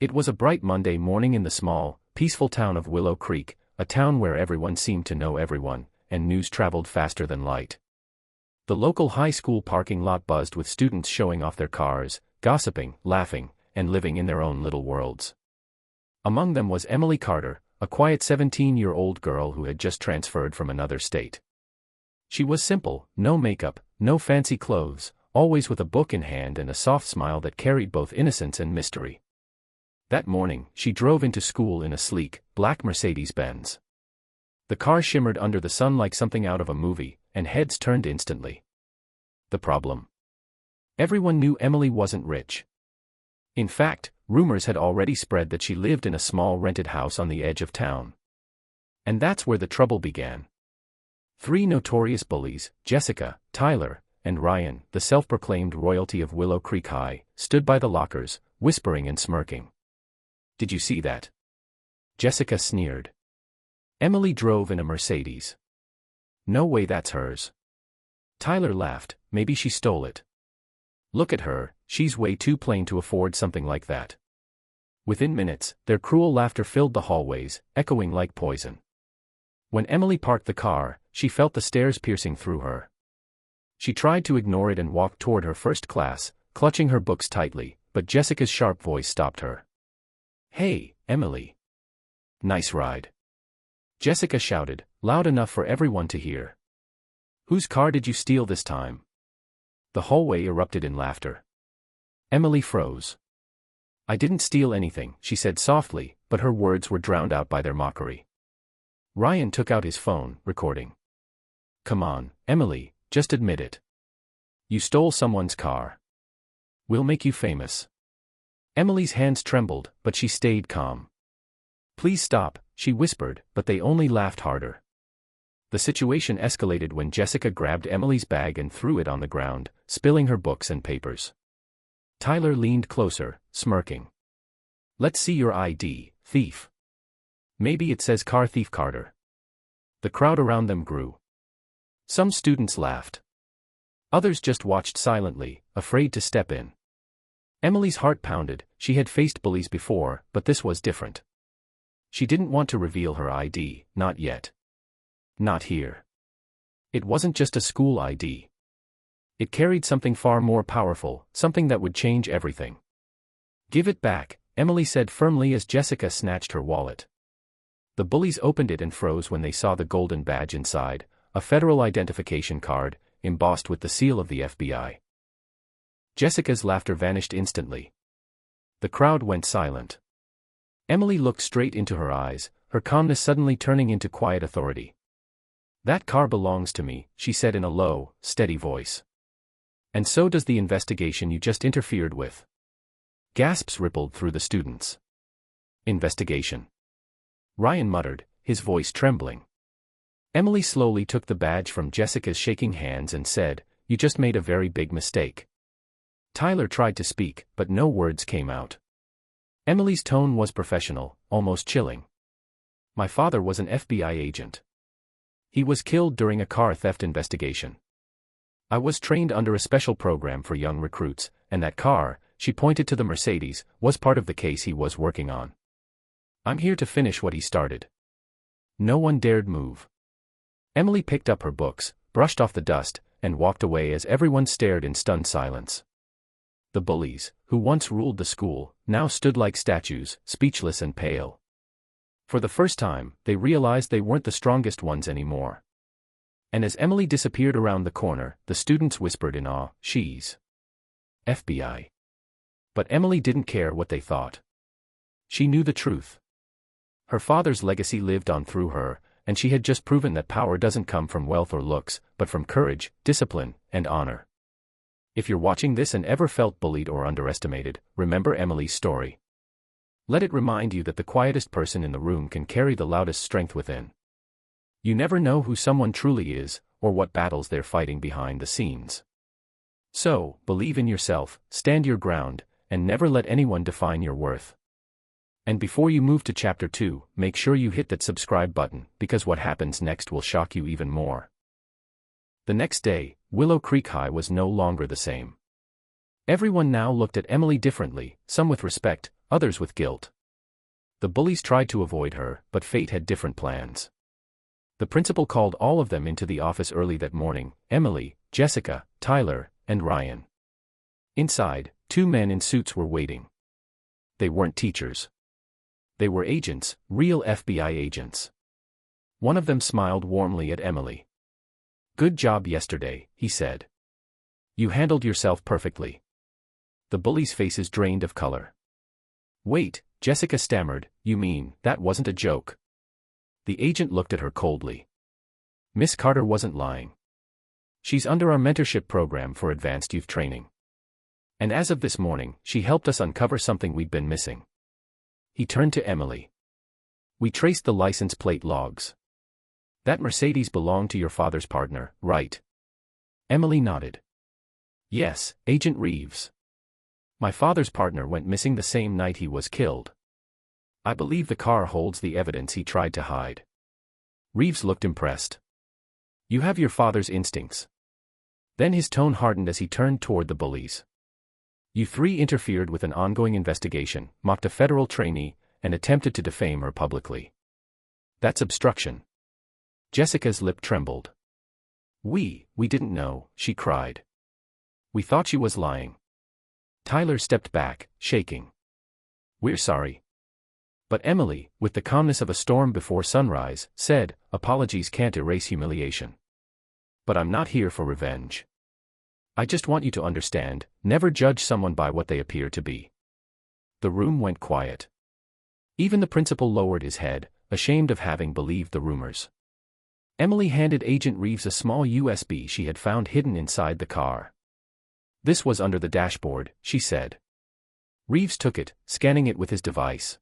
It was a bright Monday morning in the small, peaceful town of Willow Creek, a town where everyone seemed to know everyone, and news traveled faster than light. The local high school parking lot buzzed with students showing off their cars, gossiping, laughing, and living in their own little worlds. Among them was Emily Carter, a quiet 17-year-old girl who had just transferred from another state. She was simple, no makeup, no fancy clothes, always with a book in hand and a soft smile that carried both innocence and mystery. That morning, she drove into school in a sleek, black Mercedes-Benz. The car shimmered under the sun like something out of a movie, and heads turned instantly. The problem? Everyone knew Emily wasn't rich. In fact, rumors had already spread that she lived in a small rented house on the edge of town. And that's where the trouble began. 3 notorious bullies, Jessica, Tyler, and Ryan, the self-proclaimed royalty of Willow Creek High, stood by the lockers, whispering and smirking. "Did you see that?" Jessica sneered. "Emily drove in a Mercedes. No way that's hers." Tyler laughed. "Maybe she stole it. Look at her, she's way too plain to afford something like that." Within minutes, their cruel laughter filled the hallways, echoing like poison. When Emily parked the car, she felt the stares piercing through her. She tried to ignore it and walked toward her first class, clutching her books tightly, but Jessica's sharp voice stopped her. "Hey, Emily. Nice ride." Jessica shouted, loud enough for everyone to hear. "Whose car did you steal this time?" The hallway erupted in laughter. Emily froze. "I didn't steal anything," she said softly, but her words were drowned out by their mockery. Ryan took out his phone, recording. "Come on, Emily, just admit it. You stole someone's car. We'll make you famous." Emily's hands trembled, but she stayed calm. "Please stop," she whispered, but they only laughed harder. The situation escalated when Jessica grabbed Emily's bag and threw it on the ground, spilling her books and papers. Tyler leaned closer, smirking. "Let's see your ID, thief. Maybe it says car thief Carter." The crowd around them grew. Some students laughed. Others just watched silently, afraid to step in. Emily's heart pounded. She had faced bullies before, but this was different. She didn't want to reveal her ID, not yet. Not here. It wasn't just a school ID. It carried something far more powerful, something that would change everything. "Give it back," Emily said firmly as Jessica snatched her wallet. The bullies opened it and froze when they saw the golden badge inside, a federal identification card, embossed with the seal of the FBI. Jessica's laughter vanished instantly. The crowd went silent. Emily looked straight into her eyes, her calmness suddenly turning into quiet authority. "That car belongs to me," she said in a low, steady voice. "And so does the investigation you just interfered with." Gasps rippled through the students. "Investigation?" Ryan muttered, his voice trembling. Emily slowly took the badge from Jessica's shaking hands and said, "You just made a very big mistake." Tyler tried to speak, but no words came out. Emily's tone was professional, almost chilling. "My father was an FBI agent. He was killed during a car theft investigation. I was trained under a special program for young recruits, and that car," she pointed to the Mercedes, "was part of the case he was working on. I'm here to finish what he started." No one dared move. Emily picked up her books, brushed off the dust, and walked away as everyone stared in stunned silence. The bullies, who once ruled the school, now stood like statues, speechless and pale. For the first time, they realized they weren't the strongest ones anymore. And as Emily disappeared around the corner, the students whispered in awe, "She's FBI." But Emily didn't care what they thought. She knew the truth. Her father's legacy lived on through her, and she had just proven that power doesn't come from wealth or looks, but from courage, discipline, and honor. If you're watching this and ever felt bullied or underestimated, remember Emily's story. Let it remind you that the quietest person in the room can carry the loudest strength within. You never know who someone truly is, or what battles they're fighting behind the scenes. So, believe in yourself, stand your ground, and never let anyone define your worth. And before you move to Chapter 2, make sure you hit that subscribe button, because what happens next will shock you even more. The next day, Willow Creek High was no longer the same. Everyone now looked at Emily differently, some with respect, others with guilt. The bullies tried to avoid her, but fate had different plans. The principal called all of them into the office early that morning: Emily, Jessica, Tyler, and Ryan. Inside, 2 men in suits were waiting. They weren't teachers. They were agents, real FBI agents. One of them smiled warmly at Emily. "Good job yesterday," he said. "You handled yourself perfectly." The bullies' faces drained of color. "Wait," Jessica stammered, "you mean, that wasn't a joke?" The agent looked at her coldly. "Miss Carter wasn't lying. She's under our mentorship program for advanced youth training. And as of this morning, she helped us uncover something we'd been missing." He turned to Emily. "We traced the license plate logs. That Mercedes belonged to your father's partner, right?" Emily nodded. "Yes, Agent Reeves. My father's partner went missing the same night he was killed. I believe the car holds the evidence he tried to hide." Reeves looked impressed. "You have your father's instincts." Then his tone hardened as he turned toward the bullies. "You 3 interfered with an ongoing investigation, mocked a federal trainee, and attempted to defame her publicly. That's obstruction." Jessica's lip trembled. We didn't know," she cried. "We thought she was lying." Tyler stepped back, shaking. "We're sorry." But Emily, with the calmness of a storm before sunrise, said, "Apologies can't erase humiliation. But I'm not here for revenge. I just want you to understand, never judge someone by what they appear to be." The room went quiet. Even the principal lowered his head, ashamed of having believed the rumors. Emily handed Agent Reeves a small USB she had found hidden inside the car. "This was under the dashboard," she said. Reeves took it, scanning it with his device.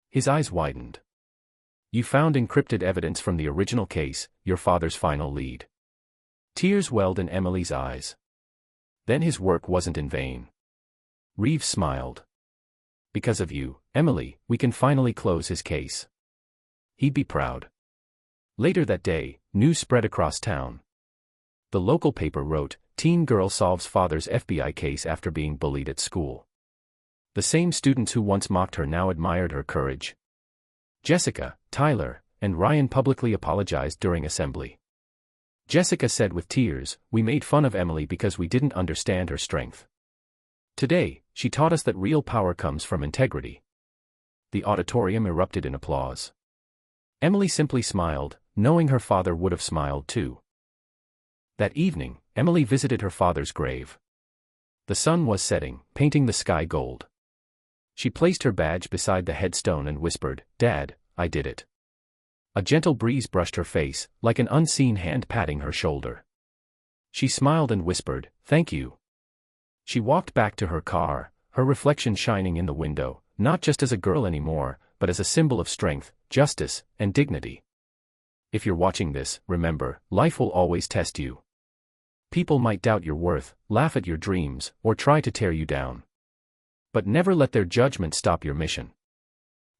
His eyes widened. "You found encrypted evidence from the original case, your father's final lead." Tears welled in Emily's eyes. Then his work wasn't in vain. Reeves smiled. "Because of you, Emily, we can finally close his case." He'd be proud. Later that day, news spread across town. The local paper wrote, "Teen girl solves father's FBI case after being bullied at school." The same students who once mocked her now admired her courage. Jessica, Tyler, and Ryan publicly apologized during assembly. Jessica said with tears, "We made fun of Emily because we didn't understand her strength. Today, she taught us that real power comes from integrity." The auditorium erupted in applause. Emily simply smiled, knowing her father would have smiled too. That evening, Emily visited her father's grave. The sun was setting, painting the sky gold. She placed her badge beside the headstone and whispered, "Dad, I did it." A gentle breeze brushed her face, like an unseen hand patting her shoulder. She smiled and whispered, "Thank you." She walked back to her car, her reflection shining in the window, not just as a girl anymore, but as a symbol of strength, justice, and dignity. If you're watching this, remember, life will always test you. People might doubt your worth, laugh at your dreams, or try to tear you down. But never let their judgment stop your mission.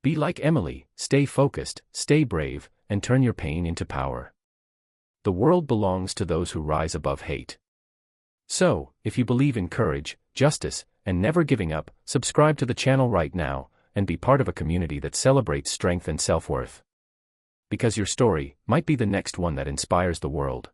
Be like Emily, stay focused, stay brave, and turn your pain into power. The world belongs to those who rise above hate. So, if you believe in courage, justice, and never giving up, subscribe to the channel right now, and be part of a community that celebrates strength and self-worth. Because your story might be the next one that inspires the world.